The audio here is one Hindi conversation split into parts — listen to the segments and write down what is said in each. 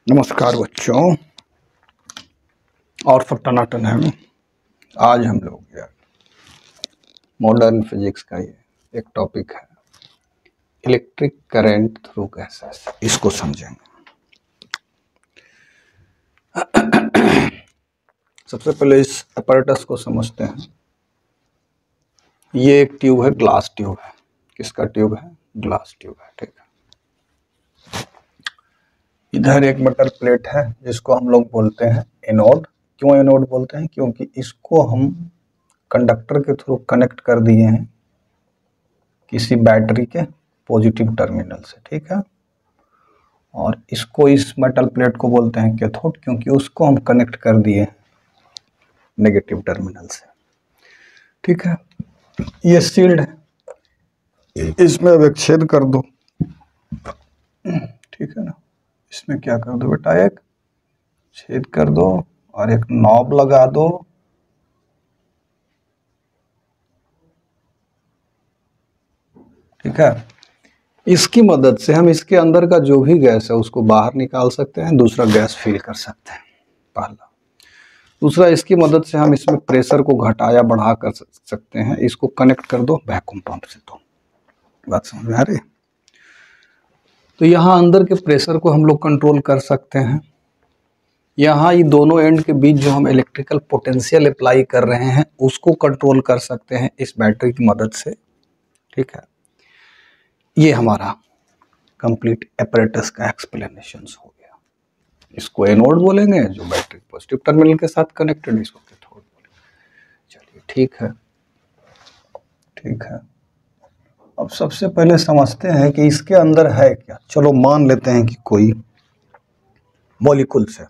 नमस्कार बच्चों, और सब टनाटन है। आज हम लोग यार मॉडर्न फिजिक्स का ये एक टॉपिक है, इलेक्ट्रिक करंट थ्रू गैसेस, इसको समझेंगे। सबसे पहले इस अपैरेटस को समझते हैं। ये एक ट्यूब है, ग्लास ट्यूब है। किसका ट्यूब है? ग्लास ट्यूब है, ठीक है। इधर एक मेटल प्लेट है जिसको हम लोग बोलते हैं एनोड। क्यों एनोड बोलते हैं? क्योंकि इसको हम कंडक्टर के थ्रू कनेक्ट कर दिए हैं किसी बैटरी के पॉजिटिव टर्मिनल से, ठीक है। और इसको, इस मेटल प्लेट को बोलते हैं कैथोड, क्योंकि उसको हम कनेक्ट कर दिए नेगेटिव टर्मिनल से, ठीक है। ये सील्ड है, इसमें अब एक छेद कर दो, ठीक है ना। इसमें क्या कर दो बेटा? एक छेद कर दो और एक नॉब लगा दो। ठीक है। इसकी मदद से हम इसके अंदर का जो भी गैस है उसको बाहर निकाल सकते हैं, दूसरा गैस फिल कर सकते हैं, पहला। दूसरा, इसकी मदद से हम इसमें प्रेशर को घटा या बढ़ा कर सकते हैं। इसको कनेक्ट कर दो वैक्यूम पंप से। तो बात समझ में आ रही है? तो यहाँ अंदर के प्रेशर को हम लोग कंट्रोल कर सकते हैं। यहाँ ये दोनों एंड के बीच जो हम इलेक्ट्रिकल पोटेंशियल अप्लाई कर रहे हैं उसको कंट्रोल कर सकते हैं इस बैटरी की मदद से, ठीक है। ये हमारा कंप्लीट अपैरेटस का एक्सप्लेनेशन हो गया। इसको एनोड बोलेंगे जो बैटरी पॉजिटिव टर्मिनल के साथ कनेक्टेड, इसको कैथोड बोलेंगे। चलिए, ठीक है, ठीक है। अब सबसे पहले समझते हैं कि इसके अंदर है क्या। चलो मान लेते हैं कि कोई मॉलिक्यूल्स है।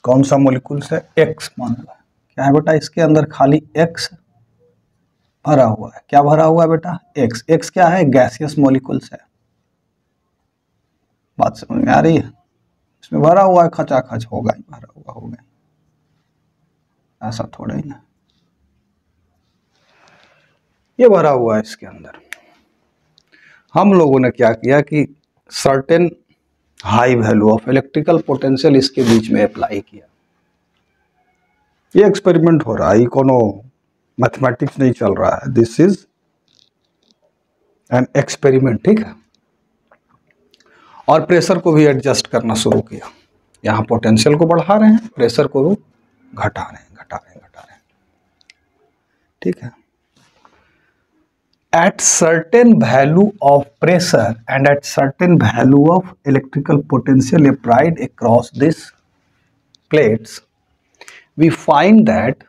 कौन सा मॉलिक्यूल्स है? एक्स मान लो। क्या है बेटा? इसके अंदर खाली एक्स भरा हुआ है। क्या भरा हुआ है बेटा? एक्स। एक्स क्या है? गैसियस मॉलिक्यूल्स है। बात समझ में आ रही है? इसमें भरा हुआ है, खचाखच होगा ही, भरा हुआ होगा, ऐसा थोड़ा ही ना। ये भरा हुआ है इसके अंदर। हम लोगों ने क्या किया कि certain high value of electrical potential इसके बीच में अप्लाई किया। ये एक्सपेरिमेंट हो रहा है, कोनो मैथमेटिक्स नहीं चल रहा है। दिस इज एन एक्सपेरिमेंट, ठीक है। और प्रेशर को भी एडजस्ट करना शुरू किया। यहाँ पोटेंशियल को बढ़ा रहे हैं, प्रेशर को घटा रहे हैं, घटा रहे हैं, घटा रहे हैं, ठीक है। At certain value of pressure and at certain value of electrical potential applied across these plates, we find that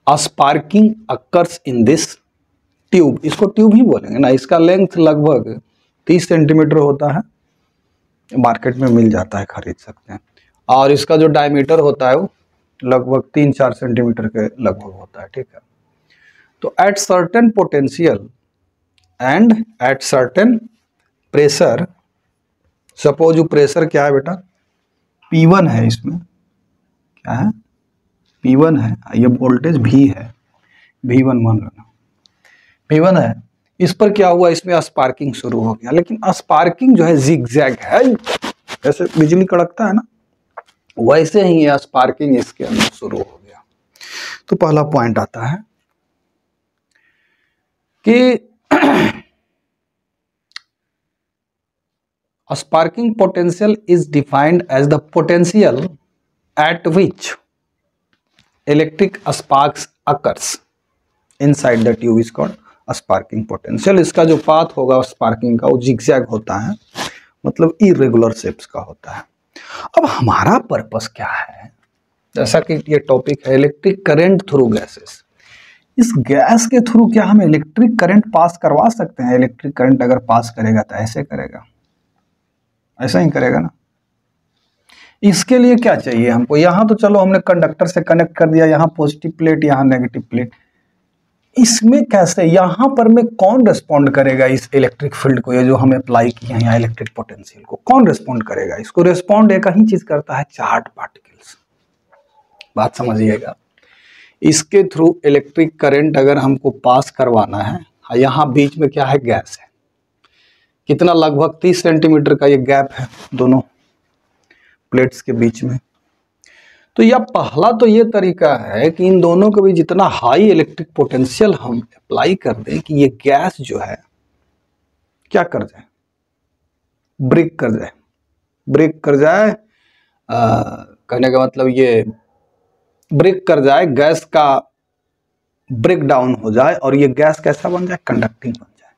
a sparking occurs in this tube. इसको ट्यूब ही बोलेंगे ना। इसका लेंथ लगभग 30 सेंटीमीटर होता है, मार्केट में मिल जाता है, खरीद सकते हैं। और इसका जो डायमीटर होता है वो लगभग 3-4 सेंटीमीटर के लगभग होता है, ठीक है। तो at certain potential and at certain pressure, suppose pressure क्या है बेटा? P1 है। इसमें क्या है? P1 है। ये वोल्टेज V है, V1 मान लेना, V1 है। इस पर क्या हुआ? इसमें स्पार्किंग शुरू हो गया। लेकिन स्पार्किंग जो है जिगजैग है, जैसे बिजली कड़कता है ना, वैसे ही ये स्पार्किंग इसके अंदर शुरू हो गया। तो पहला पॉइंट आता है कि sparking potential is defined as the potential at which electric sparks occurs inside the tube is called sparking potential। इसका जो पाथ होगा स्पार्किंग का वो जिगजैग होता है, मतलब इरेगुलर शेप्स का होता है। अब हमारा पर्पस क्या है? जैसा कि ये टॉपिक है इलेक्ट्रिक करंट थ्रू गैसेस। इस गैस के थ्रू क्या हम इलेक्ट्रिक करंट पास करवा सकते हैं? इलेक्ट्रिक करंट अगर पास करेगा तो ऐसे करेगा, ऐसा ही करेगा ना। इसके लिए क्या चाहिए हमको? यहाँ तो चलो हमने कंडक्टर से कनेक्ट कर दिया, यहाँ पॉजिटिव प्लेट, यहाँ नेगेटिव प्लेट। इसमें कैसे, यहाँ पर में कौन रिस्पॉन्ड करेगा इस इलेक्ट्रिक फील्ड को? ये जो हम अप्लाई किए हैं यहाँ इलेक्ट्रिक पोटेंशियल को, कौन रिस्पॉन्ड करेगा? इसको रिस्पॉन्ड एक ही चीज करता है, चार्ज पार्टिकल्स। बात समझिएगा। इसके थ्रू इलेक्ट्रिक करंट अगर हमको पास करवाना है, यहाँ बीच में क्या है? गैस है। कितना, लगभग 30 सेंटीमीटर का ये गैप है दोनों प्लेट्स के बीच में। तो यह पहला तो ये तरीका है कि इन दोनों के बीच जितना हाई इलेक्ट्रिक पोटेंशियल हम अप्लाई कर दें कि ये गैस जो है क्या कर जाए, ब्रेक कर जाए। ब्रेक कर जाए कहने का मतलब ये ब्रेक कर जाए, गैस का ब्रेक डाउन हो जाए और ये गैस कैसा बन जाए, कंडक्टिंग बन जाए।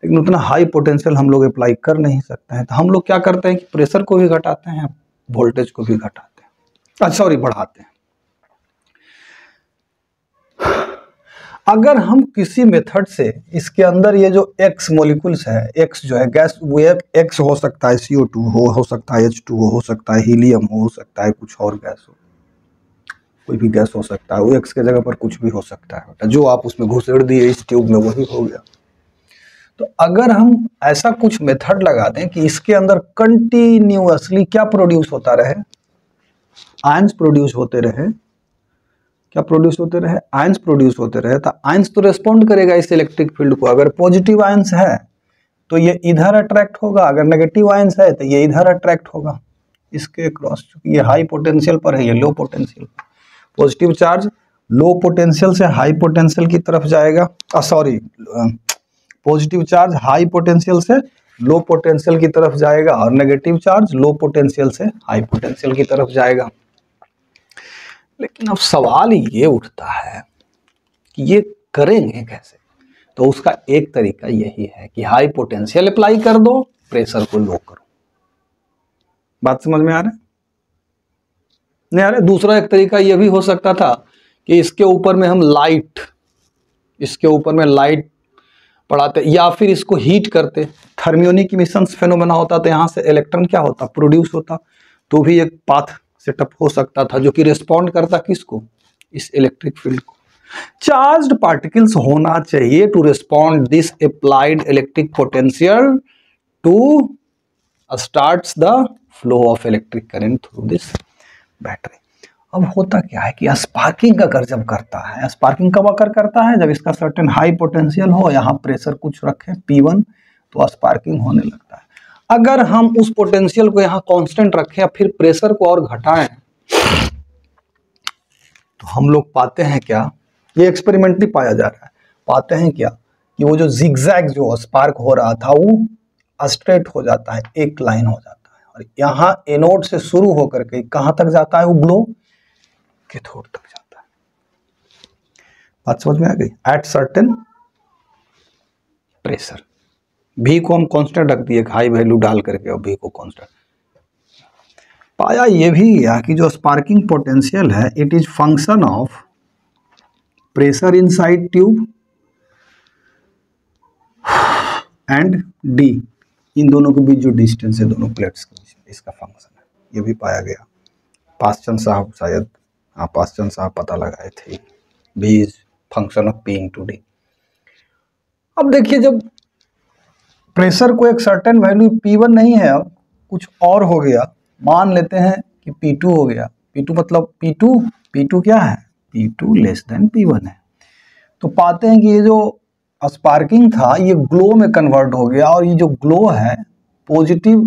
लेकिन उतना हाई पोटेंशियल हम लोग अप्लाई कर नहीं सकते हैं, तो हम लोग क्या करते हैं कि प्रेशर को भी घटाते हैं, वोल्टेज को भी घटाते हैं, सॉरी बढ़ाते हैं। अगर हम किसी मेथड से इसके अंदर ये जो एक्स मॉलिक्यूल्स है, एक्स जो है गैस, वो एक्स हो सकता है CO2 हो सकता है H2O हो सकता है हीलियम हो सकता है कुछ और गैस हो, कोई भी गैस हो सकता है, वो एक्स के जगह पर कुछ भी हो सकता है बेटा, जो आप उसमें घुसेड़ दिए इस ट्यूब में वही हो गया। तो अगर हम ऐसा कुछ मेथड लगा दें कि इसके अंदर कंटिन्यूअसली क्या प्रोड्यूस होता रहे, आयंस प्रोड्यूस होते रहे, क्या प्रोड्यूस होते रहे, आयंस प्रोड्यूस होते रहे, तो आयंस तो रेस्पॉन्ड करेगा इस इलेक्ट्रिक फील्ड को। अगर पॉजिटिव आयंस है तो ये इधर अट्रैक्ट होगा, अगर नेगेटिव आयंस है तो ये इधर अट्रैक्ट होगा इसके क्रॉस। चूंकि ये हाई पोटेंशियल पर है, ये लो पोटेंशियल पर। पॉजिटिव चार्ज लो पोटेंशियल से हाई पोटेंशियल की तरफ जाएगा, sorry positive charge high potential से लो पोटेंशियल की तरफ जाएगा और नेगेटिव चार्ज लो पोटेंशियल से हाई पोटेंशियल की तरफ जाएगा। लेकिन अब सवाल ये उठता है कि ये करेंगे कैसे? तो उसका एक तरीका यही है कि हाई पोटेंशियल अप्लाई कर दो, प्रेशर को लो करो। बात समझ में आ रहा है? नहीं आ रहा? दूसरा एक तरीका यह भी हो सकता था कि इसके ऊपर में हम लाइट, इसके ऊपर में लाइट पढ़ाते या फिर इसको हीट करते, थर्मियोनिक इमिशन फेनोमेना होता, तो यहाँ से इलेक्ट्रॉन क्या होता, प्रोड्यूस होता, तो भी एक पाथ सेटअप हो सकता था जो कि रिस्पॉन्ड करता किसको, इस इलेक्ट्रिक फील्ड को। चार्ज्ड पार्टिकल्स होना चाहिए to respond this applied electric potential to starts the flow of electric current through this battery. अब होता क्या है कि स्पार्किंग अगर जब करता है, स्पार्किंग कब अगर करता है, जब इसका सर्टेन हाई पोटेंशियल हो, यहाँ प्रेशर कुछ रखें P1, तो स्पार्किंग होने लगता है। अगर हम उस पोटेंशियल को यहाँ कांस्टेंट रखें या फिर प्रेशर को और घटाएं, तो हम लोग पाते हैं क्या, ये एक्सपेरिमेंटली पाया जा रहा है, पाते हैं क्या कि वो जो जिगजैग जो स्पार्क हो रहा था वो स्ट्रेट हो जाता है, एक लाइन हो जाता है, और यहाँ एनोड से शुरू होकर के कहाँ तक जाता है वो ग्लो, कैथोड तक जाता है। बात समझ में आ गई? एट सर्टेन प्रेशर, V को हम कांस्टेंट रख दिए, हाई वैल्यू डाल करके, और V को कांस्टेंट। पाया ये भी गया कि जो स्पार्किंग पोटेंशियल है it is function of pressure inside tube and D, इन दोनों के बीच जो डिस्टेंस है दोनों प्लेट्स के बीच, इसका फंक्शन है, ये भी पाया गया। पासचंद साहब शायद, हाँ पासचंद साहब पता लगाए थे, B is function of P into D। अब देखिए जब प्रेशर को एक सर्टेन वैल्यू P1 नहीं है, अब कुछ और हो गया, मान लेते हैं कि P2 हो गया, P2 मतलब P2 क्या है, P2 लेस देन P1 है, तो पाते हैं कि ये जो स्पार्किंग था ये ग्लो में कन्वर्ट हो गया, और ये जो ग्लो है पॉजिटिव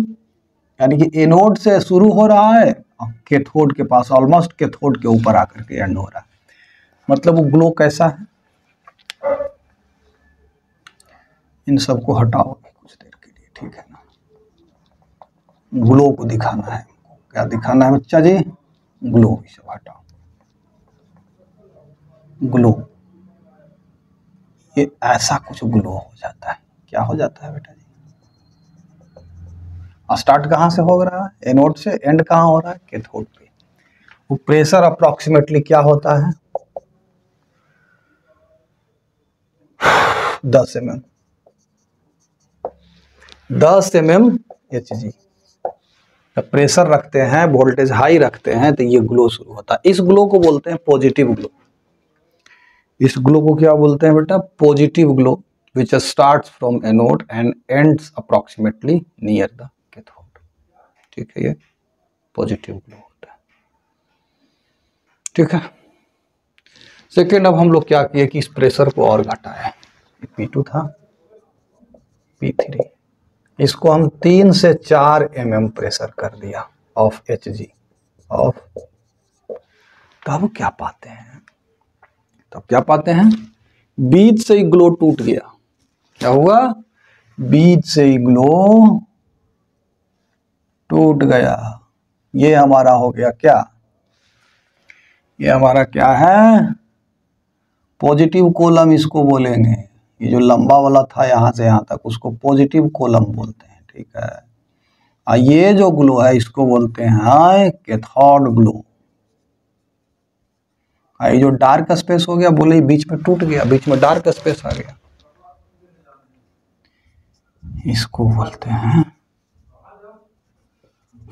यानी कि एनोड से शुरू हो रहा है और कैथोड के पास, ऑलमोस्ट कैथोड के ऊपर आकर के एंड हो रहा है। मतलब वो ग्लो कैसा है, इन सबको हटाओ कुछ देर के लिए, ठीक है ना, ग्लो को दिखाना है, क्या दिखाना है बच्चा जी, ग्लो, सब हटाओ, ग्लो, ये ऐसा कुछ ग्लो हो जाता है, क्या हो जाता है बेटा जी, स्टार्ट कहाँ से हो रहा है, एनोड से, एंड कहाँ हो रहा है, कैथोड पे। वो प्रेशर अप्रोक्सीमेटली क्या होता है, 10 mm, 10 mm Hg। प्रेशर रखते हैं, वोल्टेज हाई रखते हैं, तो ये ग्लो शुरू होता है। इस ग्लो को बोलते हैं पॉजिटिव ग्लो। इस ग्लो को क्या बोलते हैं बेटा, positive glow, which starts from anode and ends approximately near the cathode. ठीक है, ये पॉजिटिव ग्लो होता है। ठीक है, सेकेंड, अब हम लोग क्या किए कि इस प्रेशर को और घटाया, P2 था, P3, इसको हम 3 से 4 mm प्रेशर कर दिया ऑफ Hg ऑफ। तब क्या पाते हैं, बीच से ही ग्लो टूट गया। क्या हुआ, बीच से ही ग्लो टूट गया। ये हमारा हो गया क्या, ये हमारा क्या है, पॉजिटिव कॉलम इसको बोलेंगे। ये जो लंबा वाला था यहां से यहां तक, उसको पॉजिटिव कॉलम बोलते हैं, ठीक है। और ये जो ग्लो है इसको बोलते हैं कैथोड ग्लो। ये जो डार्क स्पेस हो गया, बोले बीच में टूट गया, बीच में डार्क स्पेस आ गया, इसको बोलते हैं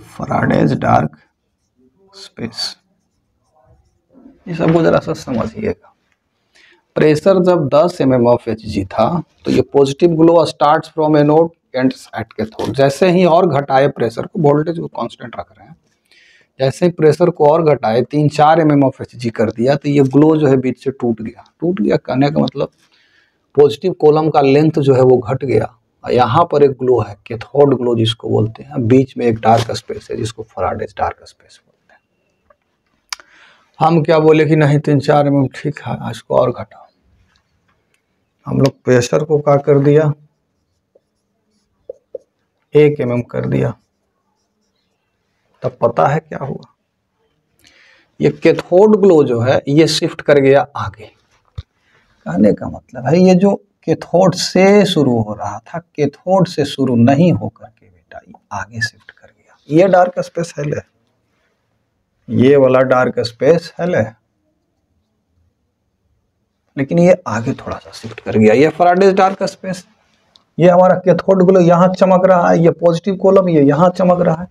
फैराडेज डार्क स्पेस। ये सबको जरा सा समझिएगा। प्रेशर जब 10 mm ऑफ Hg था तो ये positive glow starts from anode ends at cathode. जैसे ही और घटाए प्रेशर को, वोल्टेज को कांस्टेंट रख रहे हैं, जैसे ही प्रेशर को और घटाए 3-4 mm ऑफ Hg कर दिया तो ये ग्लो जो है बीच से टूट गया। कहने का मतलब पॉजिटिव कॉलम का लेंथ जो है वो घट गया। यहाँ पर एक ग्लो है कैथोड ग्लो जिसको बोलते हैं, बीच में एक डार्क स्पेस है जिसको फैराडेज डार्क स्पेस बोलते हैं। हम क्या बोले कि नहीं 3-4 mm ठीक है, इसको और घटाओ। हम लोग प्रेशर को क्या कर दिया, 1 mm कर दिया। तब पता है क्या हुआ, ये कैथोड ग्लो जो है ये शिफ्ट कर गया आगे। कहने का मतलब है ये जो कैथोड से शुरू हो रहा था, कैथोड से शुरू नहीं होकर के बेटा ये आगे शिफ्ट कर गया। ये डार्क स्पेस है ले, ये वाला डार्क स्पेस है ले, लेकिन ये आगे थोड़ा सा शिफ्ट कर गया। ये फैराडेज डार्क स्पेस, ये हमारा कैथोड ग्लो यहाँ चमक रहा है, ये पॉजिटिव कॉलम ये यहाँ चमक रहा है,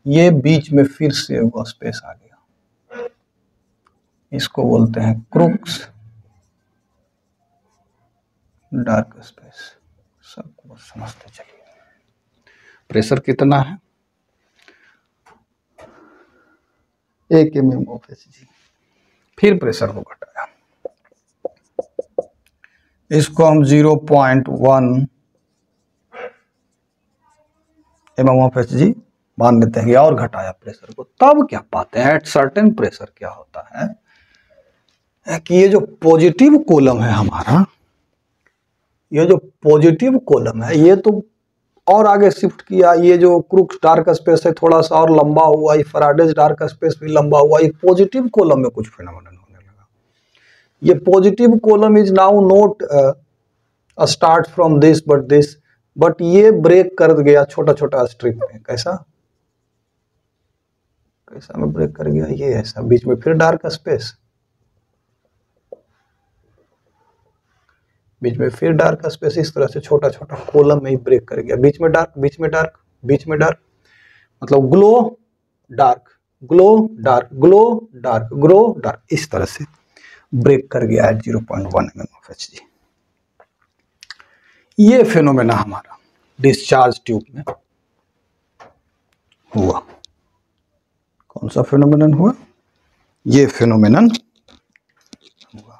ये बीच में फिर से वो स्पेस आ गया। इसको बोलते हैं क्रूक्स डार्क स्पेस। सबको समझते चलिए। प्रेशर कितना है, 1 mm ऑफ Hg। फिर प्रेशर को घटाया, इसको हम 0.1 mm ऑफ Hg मान लेते हैं और घटाया प्रेशर को। तब क्या पाते हैं, एट सर्टेन प्रेशर क्या होता है कि ये जो पॉजिटिव कॉलम है हमारा, ये जो पॉजिटिव कॉलम है ये तो और आगे शिफ्ट किया। ये जो क्रूक्स डार्क स्पेस है थोड़ा सा और लंबा हुआ, ये फैराडेज डार्क स्पेस भी लंबा हुआ। ये पॉजिटिव कॉलम में कुछ फिनोमेनन होने लगा। ये positive column is now not start from this but this, but ये ब्रेक कर गया छोटा छोटा स्ट्रिप में। कैसा में ब्रेक कर गया, ये ऐसा बीच में फिर डार्क स्पेस, बीच में फिर डार्क स्पेस, इस तरह से छोटा छोटा कॉलम में ही ब्रेक कर गया। बीच में डार्क, बीच में डार्क, बीच में डार्क, मतलब glow dark, glow dark, glow dark, glow dark, इस तरह से ब्रेक कर गया है 0.1 mm ऑफ Hg। ये फेनोमेना हमारा डिस्चार्ज ट्यूब में हुआ। कौन सा फेनोमेनन हुआ, ये फेनोमेनन हुआ,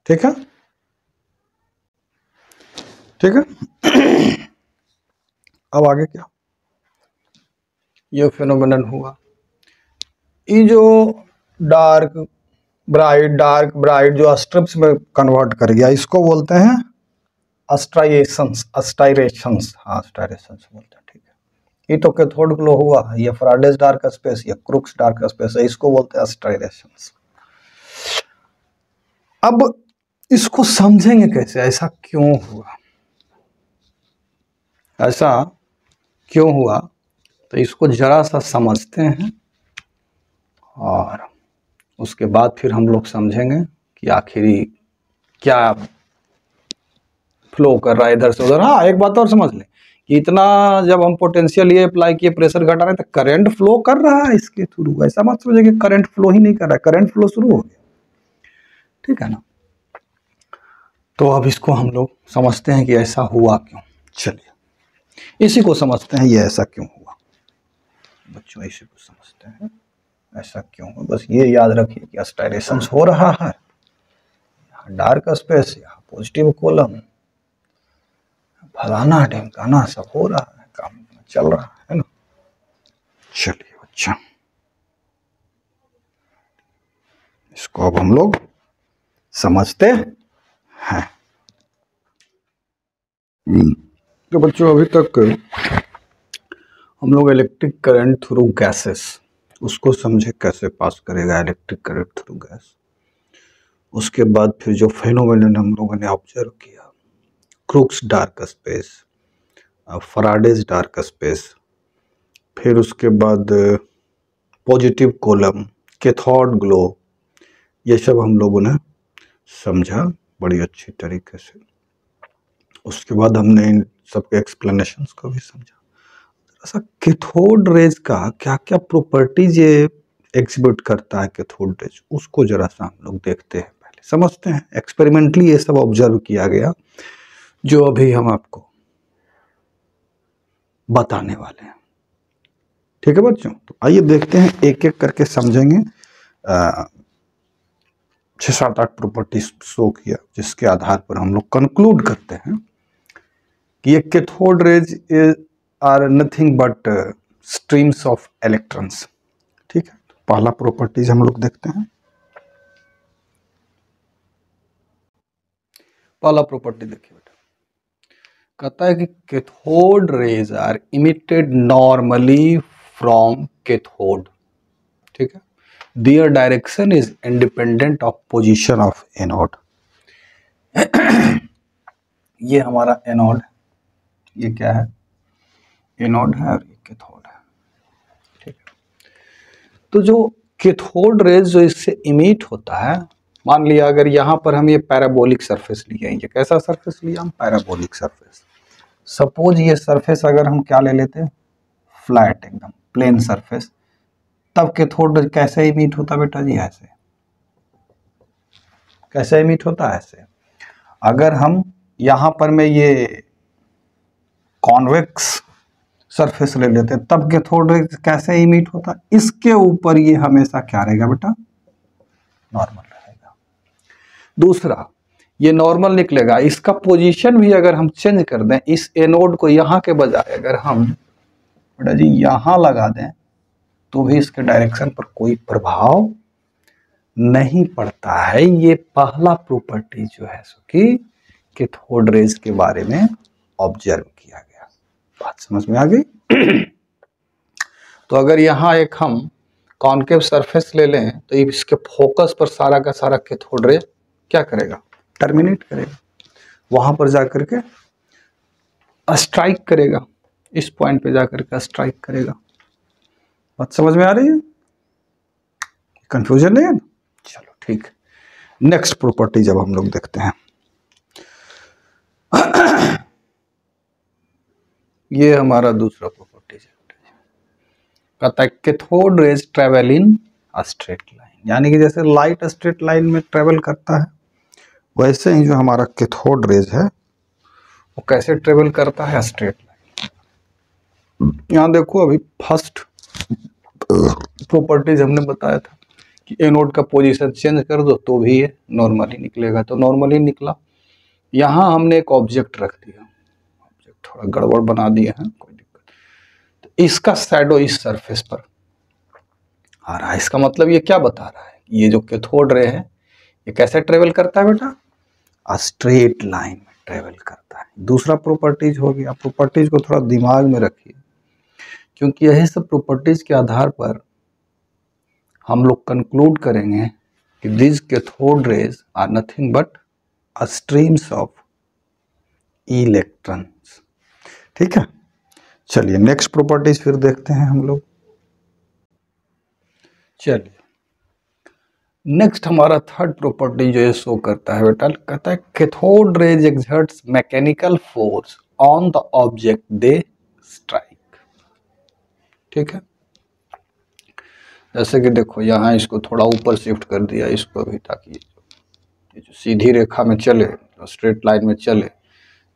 ठीक है, ठीक है। अब आगे क्या, ये फेनोमेनन हुआ। ये जो डार्क ब्राइट जो स्ट्रिप्स में कन्वर्ट कर गया, इसको बोलते हैं अस्ट्राइरेशंस। हाँ अस्ट्राइरेशंस बोलते हैं, ठीक है। ये तो कैथोड ग्लो हुआ, ये फैराडेज डार्क स्पेस, ये क्रूक्स डार्क स्पेस है, इसको बोलते हैं अस्ट्राइरेशंस। अब इसको समझेंगे कैसे, ऐसा क्यों हुआ, ऐसा क्यों हुआ, तो इसको जरा सा समझते हैं और उसके बाद फिर हम लोग समझेंगे कि आखिर क्या फ्लो कर रहा है इधर से उधर। हाँ एक बात और समझ लें कि इतना जब हम पोटेंशियल ये अप्लाई किए, प्रेशर घटा रहे हैं, तो करंट फ्लो कर रहा है इसके थ्रू। ऐसा मत सोचिए कि करंट फ्लो ही नहीं कर रहा है, करंट फ्लो शुरू हो गया, ठीक है ना। तो अब इसको हम लोग समझते हैं कि ऐसा हुआ क्यों। चलिए इसी को समझते हैं, ये ऐसा क्यों हुआ बच्चों, इसी को समझते हैं ऐसा क्यों हुआ। बस ये याद रखिए कि अस्टाइरेशन हो रहा है, यहाँ डार्क स्पेस, यहाँ पॉजिटिव कॉलम, फलाना ढिमकाना सब हो रहा है, काम चल रहा है ना। चलिए अच्छा, इसको अब हम लोग समझते हैं। तो बच्चों अभी तक हम लोग इलेक्ट्रिक करंट थ्रू गैसेस उसको समझे, कैसे पास करेगा इलेक्ट्रिक करंट थ्रू गैस। उसके बाद फिर जो फेनोमेनन हम लोगों ने ऑब्जर्व किया, Crookes dark space, Faraday's dark space, फिर उसके बाद पॉजिटिव कॉलम, कैथोड ग्लो, ये सब हम लोगों ने समझा बड़ी अच्छी तरीके से। उसके बाद हमने इन सबके एक्सप्लेनेशंस को भी समझा। ऐसा कैथोड रेज का क्या क्या प्रॉपर्टीज ये एग्जिबिट करता है, कैथोड रेज, उसको जरा सा हम लोग देखते हैं, पहले समझते हैं। एक्सपेरिमेंटली ये सब ऑब्जर्व किया गया जो अभी हम आपको बताने वाले हैं। ठीक है बच्चों, तो आइए देखते हैं, एक एक करके समझेंगे। 6-7-8 प्रॉपर्टीज शो किया जिसके आधार पर हम लोग कंक्लूड करते हैं कि ये cathode rays are nothing but streams of electrons. ठीक है, तो पहला प्रॉपर्टीज हम लोग देखते हैं। पहला प्रॉपर्टी देखिए बेटा, कहता है कि cathode rays are emitted normally from cathode. ठीक है, their direction is independent of position of anode. ये हमारा एनोड, ये क्या है, एनोड है और ये कैथोड है। ठीक है, तो जो कैथोड रेज जो इससे इमिट होता है, मान लिया अगर यहाँ पर हम ये पैराबोलिक सरफेस लिए, ये कैसा सरफेस लिया हम, पैराबोलिक सरफेस। सपोज ये सरफेस अगर हम क्या ले लेते हैं, फ्लैट एकदम प्लेन सरफेस, तब कैथोड रेज कैसे इमिट होता बेटा जी, ऐसे। कैसे इमिट होता है, ऐसे। अगर हम यहाँ पर मैं ये कॉन्वेक्स सरफेस ले लेते हैं, तब कैथोड रेज कैसे इमिट होता है, इसके ऊपर ये हमेशा क्या रहेगा बेटा, नॉर्मल रहेगा। दूसरा, ये नॉर्मल निकलेगा, इसका पोजीशन भी अगर हम चेंज कर दें, इस एनोड को यहाँ के बजाय अगर हम बेटा जी यहाँ लगा दें, तो भी इसके डायरेक्शन पर कोई प्रभाव नहीं पड़ता है। ये पहला प्रॉपर्टी जो है सो कि कैथोड रेज के बारे में ऑब्जर्व किया गया। बात समझ में आ गई। तो अगर यहाँ एक हम कॉनकेव सरफेस ले लें, तो इसके फोकस पर सारा का सारा कैथोड रेज क्या करेगा, टर्मिनेट करेगा, वहां पर जाकर के स्ट्राइक करेगा, इस पॉइंट पे जाकर के स्ट्राइक करेगा। बात समझ में आ रही है, कंफ्यूजन नहीं है ना। चलो ठीक, नेक्स्ट प्रॉपर्टी जब हम लोग देखते हैं, ये हमारा दूसरा प्रॉपर्टी है, कहता है cathode raise travel in a straight line, यानी कि जैसे लाइट स्ट्रेट लाइन में ट्रेवल करता है, वैसे ही जो हमारा कैथोड रेज है वो कैसे ट्रेवल करता है, स्ट्रेट लाइन। यहाँ देखो, अभी फर्स्ट प्रॉपर्टीज हमने बताया था कि एनोड का पोजीशन चेंज कर दो तो भी ये नॉर्मली निकलेगा, तो नॉर्मली निकला। यहाँ हमने एक ऑब्जेक्ट रख दिया, ऑब्जेक्ट थोड़ा गड़बड़ बना दिए हैं, कोई दिक्कत, तो इसका शैडो इस सरफेस पर आ रहा है। इसका मतलब ये क्या बता रहा है, ये जो कैथोड रे है ये कैसे ट्रेवल करता है बेटा, स्ट्रेट लाइन में ट्रेवल करता है। दूसरा प्रॉपर्टीज हो गया। प्रॉपर्टीज को थोड़ा दिमाग में रखिए, क्योंकि यही सब प्रॉपर्टीज के आधार पर हम लोग कंक्लूड करेंगे कि this cathode rays are nothing but streams of electrons. ठीक है, चलिए नेक्स्ट प्रॉपर्टीज फिर देखते हैं हम लोग। चलिए नेक्स्ट हमारा थर्ड प्रॉपर्टी जो ये शो करता है बेटा, कहता है cathode raise exerts mechanical force on the object they strike. ठीक है, जैसे कि देखो यहाँ इसको थोड़ा ऊपर शिफ्ट कर दिया इसको भी, ताकि ये जो सीधी रेखा में चले, तो स्ट्रेट लाइन में चले,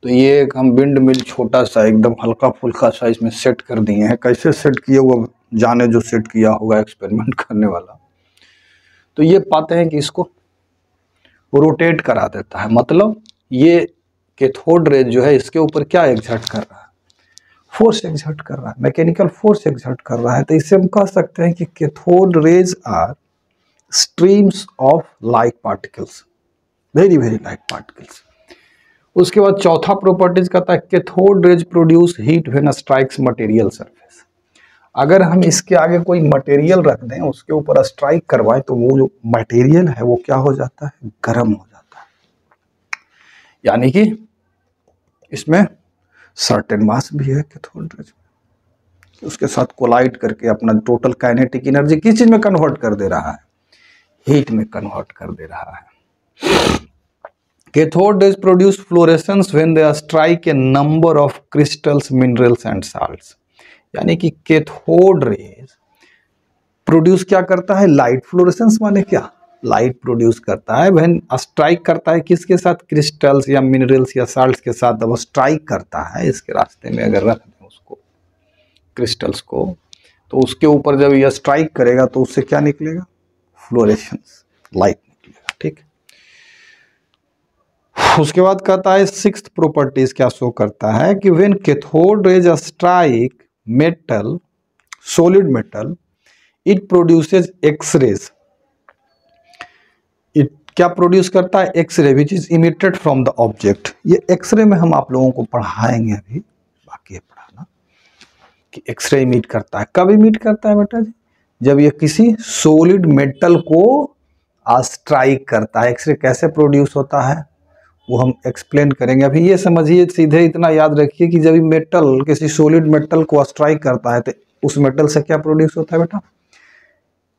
तो ये एक हम विंड मिल छोटा सा एकदम हल्का फुल्का सा इसमें सेट कर दिए हैं। कैसे सेट किए वो जाने जो सेट किया होगा एक्सपेरिमेंट करने वाला। तो ये पाते हैं कि इसको रोटेट करा देता है, मतलब ये कैथोड रेज जो है इसके ऊपर क्या एग्जर्ट कर रहा है, फोर्स एग्जर्ट कर रहा है, मैकेनिकल फोर्स एग्जर्ट कर रहा है। तो इससे हम कह सकते हैं कि cathode rays are streams of light particles, very very light particles. उसके बाद चौथा प्रॉपर्टीज कहता है cathode rays produce heat when strikes material surface. अगर हम इसके आगे कोई मटेरियल रख दें, उसके ऊपर स्ट्राइक करवाएं, तो वो जो मटेरियल है वो क्या हो जाता है, गर्म हो जाता है। यानी कि इसमें सर्टेन मास भी है कैथोड रेज, उसके साथ कोलाइड करके अपना टोटल काइनेटिक एनर्जी किस चीज में कन्वर्ट कर दे रहा है, हीट में कन्वर्ट कर दे रहा है। Cathode rays produce fluorescence when they strike a number of crystals, minerals and salts. यानी कि कैथोड रेज प्रोड्यूस क्या करता है, लाइट फ्लोरेसेंस, माने क्या, लाइट प्रोड्यूस करता है व्हेन स्ट्राइक करता है किसके साथ, क्रिस्टल्स या मिनरल्स या साल्ट्स के साथ। जब स्ट्राइक करता है इसके रास्ते में अगर रख दें उसको, क्रिस्टल्स को, तो उसके ऊपर जब यह स्ट्राइक करेगा तो उससे क्या निकलेगा, फ्लोरेसेंस, लाइट निकलेगा। ठीक, उसके बाद कहता है सिक्स्थ प्रॉपर्टीज क्या शो करता है कि when cathode rays strike metal, solid metal, it produces X-rays. It क्या प्रोड्यूस करता है, X-ray which is emitted from the object. ये एक्सरे में हम आप लोगों को पढ़ाएंगे, अभी बाकी है पढ़ाना कि एक्सरे इमिट करता है। कब इमिट करता है बेटा जी, जब ये किसी सॉलिड मेटल को स्ट्राइक करता है। एक्सरे कैसे प्रोड्यूस होता है वो हम एक्सप्लेन करेंगे। अभी ये समझिए, सीधे इतना याद रखिए कि जब मेटल किसी सॉलिड मेटल को स्ट्राइक करता है तो उस मेटल से क्या प्रोड्यूस होता है बेटा,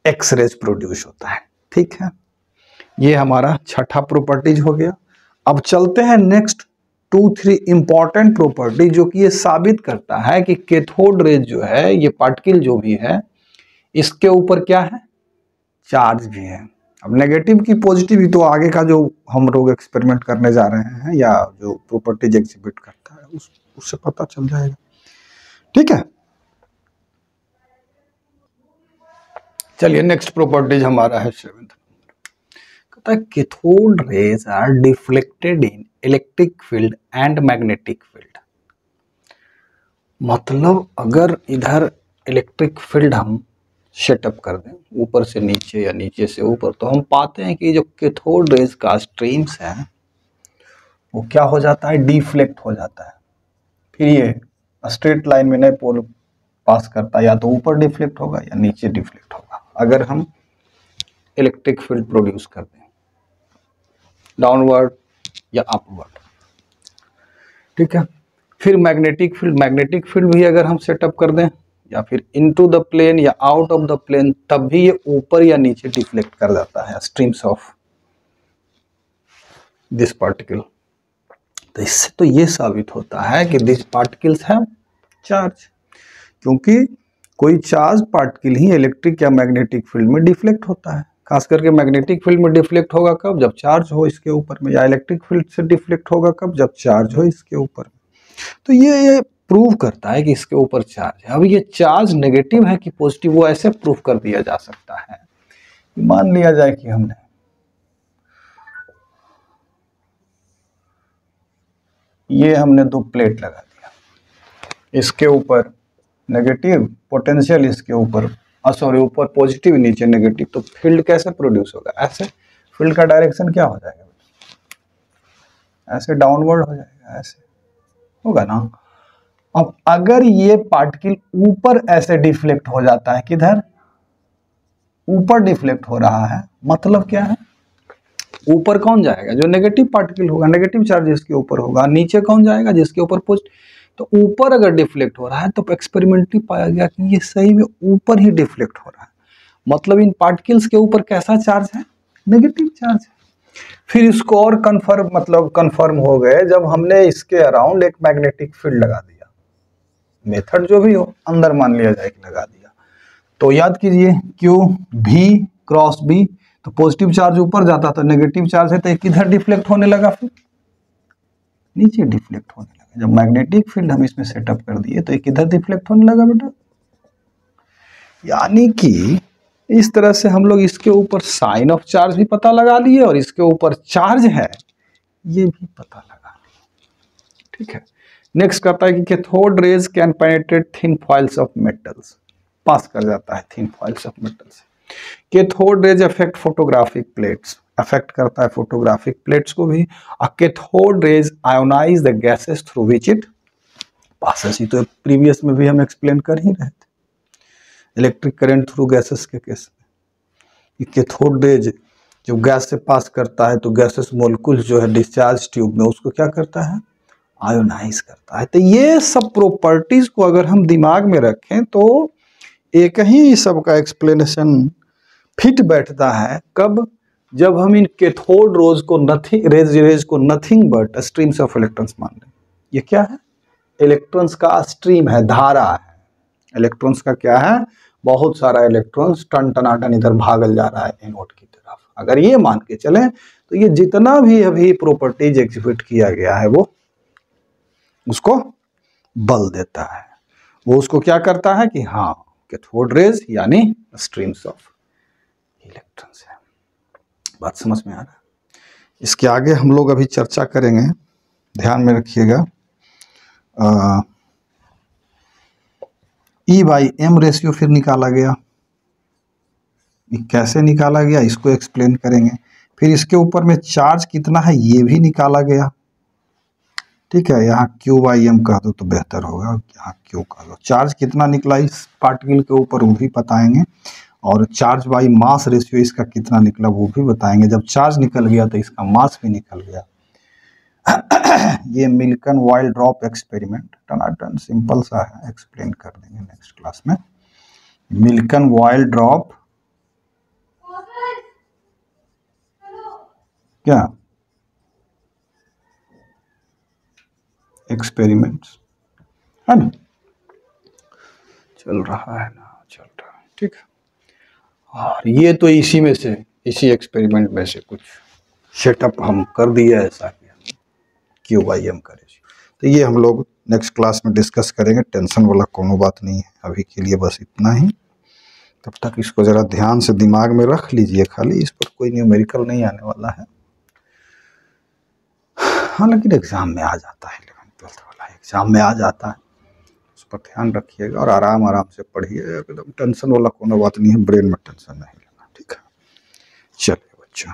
एक्सरेज प्रोड्यूस होता है। ठीक है, ये हमारा छठा प्रॉपर्टीज हो गया। अब चलते हैं नेक्स्ट 2-3 इंपॉर्टेंट प्रॉपर्टी, जो कि ये साबित करता है कि कैथोड रेज जो है, ये पार्टिकल जो भी है, इसके ऊपर क्या है, चार्ज भी है। अब नेगेटिव की पॉजिटिव ही तो आगे का जो हम लोग एक्सपेरिमेंट करने जा रहे हैं या जो प्रॉपर्टीज एग्जिबिट करता है उससे पता चल जाएगा। ठीक है, चलिए नेक्स्ट प्रॉपर्टीज हमारा है 7th। कहता है cathode rays are deflected in electric field and magnetic field. मतलब अगर इधर इलेक्ट्रिक फील्ड हम सेटअप कर दें ऊपर से नीचे या नीचे से ऊपर, तो हम पाते हैं कि जो कैथोड रेज का स्ट्रीम्स है वो क्या हो जाता है, डिफ्लेक्ट हो जाता है। फिर ये स्ट्रेट लाइन में नहीं पोल पास करता, या तो ऊपर डिफ्लेक्ट होगा या नीचे डिफ्लेक्ट होगा अगर हम इलेक्ट्रिक फील्ड प्रोड्यूस कर दें, डाउनवर्ड या अपवर्ड। ठीक है, फिर मैग्नेटिक फील्ड भी अगर हम सेटअप कर दें, या फिर इनटू द प्लेन या आउट ऑफ द प्लेन, तब भी ये ऊपर या नीचे डिफ्लेक्ट कर जाता है स्ट्रीम्स ऑफ दिस पार्टिकल। तो इससे तो ये साबित होता है कि दिस पार्टिकल्स हैव चार्ज, क्योंकि कोई चार्ज पार्टिकल ही इलेक्ट्रिक या मैग्नेटिक फील्ड में डिफ्लेक्ट होता है। खास करके मैग्नेटिक फील्ड में डिफ्लेक्ट होगा कब, जब चार्ज हो इसके ऊपर में, या इलेक्ट्रिक फील्ड से डिफ्लेक्ट होगा कब, जब चार्ज हो इसके ऊपर में। तो ये प्रूव करता है कि इसके ऊपर चार्ज है। अब ये चार्ज नेगेटिव है कि पॉजिटिव, वो ऐसे प्रूव कर दिया जा सकता है। मान लिया जाए कि हमने ये 2 प्लेट लगा दिया, इसके ऊपर नेगेटिव पोटेंशियल, इसके ऊपर सॉरी ऊपर पॉजिटिव नीचे नेगेटिव, तो फील्ड कैसे प्रोड्यूस होगा, ऐसे। फील्ड का डायरेक्शन क्या हो जाएगा, ऐसे डाउनवर्ड हो जाएगा, ऐसे होगा ना। अब अगर ये पार्टिकल ऊपर ऐसे डिफ्लेक्ट हो जाता है, किधर, ऊपर डिफ्लेक्ट हो रहा है, मतलब क्या है, ऊपर कौन जाएगा, जो नेगेटिव पार्टिकल होगा, नेगेटिव चार्ज जिसके ऊपर होगा। नीचे कौन जाएगा, जिसके ऊपर पॉजिटिव। तो ऊपर अगर डिफ्लेक्ट हो रहा है तो एक्सपेरिमेंटली पाया गया कि ये सही में ऊपर ही डिफ्लेक्ट हो रहा है, मतलब इन पार्टिकल्स के ऊपर कैसा चार्ज है, नेगेटिव चार्ज है। फिर इसको और कंफर्म हो गए जब हमने इसके अराउंड एक मैग्नेटिक फील्ड लगा दिया। मेथड जो भी हो, अंदर मान लिया जाए कि लगा दिया, तो याद कीजिए Q V क्रॉस B, तो पॉजिटिव चार्ज ऊपर जाता, तो नेगेटिव चार्ज है तो किधर डिफ्लेक्ट होने लगा, फिर नीचे डिफ्लेक्ट होने लगा। जब मैग्नेटिक फील्ड हम इसमें सेटअप कर दिए तो किधर डिफ्लेक्ट होने लगा बेटा। यानी कि इस तरह से हम लोग इसके ऊपर साइन ऑफ चार्ज भी पता लगा लिए और इसके ऊपर चार्ज है ये भी पता लगा लिए। ठीक है। नेक्स्ट कहता है कि cathode rays can penetrate thin foils of metals, pass कर जाता है thin foils of metals. Cathode rays affect photographic plates, affect करता है फोटोग्राफिक प्लेट्स को भी। Cathode rays ionise the gases through which it passes, तो प्रीवियस में भी हम एक्सप्लेन कर ही रहे थे इलेक्ट्रिक करंट थ्रू गैसेस के केस में। कैथोड रेज जब गैस से पास करता है तो गैसेस मोलिक्यूल्स जो है डिस्चार्ज ट्यूब में उसको क्या करता है, आयोनाइज करता है। तो ये सब प्रॉपर्टीज को अगर हम दिमाग में रखें तो एक ही सबका एक्सप्लेनेशन फिट बैठता है। कब, जब हम इन कैथोड रोज को रेज को nothing but streams of electrons मान लें। ये क्या है, इलेक्ट्रॉन्स का स्ट्रीम है, धारा है। इलेक्ट्रॉन्स का क्या है, बहुत सारा इलेक्ट्रॉन्स टन टनाटन इधर भागल जा रहा है एनोड की तरफ। अगर ये मान के चलें तो ये जितना भी अभी प्रॉपर्टीज एग्जिबिट किया गया है वो उसको बल देता है। वो उसको क्या करता है कि हाँ कैथोड रेज यानी स्ट्रीम्स ऑफ इलेक्ट्रॉन्स है। बात समझ में आ रहा है। इसके आगे हम लोग अभी चर्चा करेंगे, ध्यान में रखिएगा। E/m रेशियो फिर निकाला गया, कैसे निकाला गया इसको एक्सप्लेन करेंगे। फिर इसके ऊपर में चार्ज कितना है ये भी निकाला गया, ठीक है। यहाँ Q/m कह दो तो बेहतर होगा, यहाँ Q कह दो। चार्ज कितना निकला इस पार्टिकल के ऊपर वो भी बताएंगे, और चार्ज बाई मास रेशियो इसका कितना निकला वो भी बताएंगे। जब चार्ज निकल गया तो इसका मास भी निकल गया। ये मिल्टन वाइल ड्रॉप एक्सपेरिमेंट टनाटन सिंपल सा है, एक्सप्लेन कर देंगे नेक्स्ट क्लास में। मिल्टन वाइल ड्रॉप क्या एक्सपेरिमेंट्स है ना, चल रहा है ना, चल रहा है, ठीक है। और ये तो इसी में से, इसी एक्सपेरिमेंट में से कुछ सेटअप हम कर दिया ऐसा Q/m का रेशियो। तो ये हम लोग नेक्स्ट क्लास में डिस्कस करेंगे, टेंशन वाला कोनो बात नहीं है। अभी के लिए बस इतना ही, तब तक इसको ज़रा ध्यान से दिमाग में रख लीजिए। खाली इस पर कोई न्यूमेरिकल नहीं आने वाला है, हाँ लेकिन एग्ज़ाम में आ जाता है, 11th-12th वाला एग्ज़ाम में आ जाता है, उस पर ध्यान रखिएगा और आराम आराम से पढ़िए। एकदम टेंशन वाला कोनो बात नहीं है, ब्रेन में टेंशन नहीं लेना, ठीक है। चलिए बच्चों।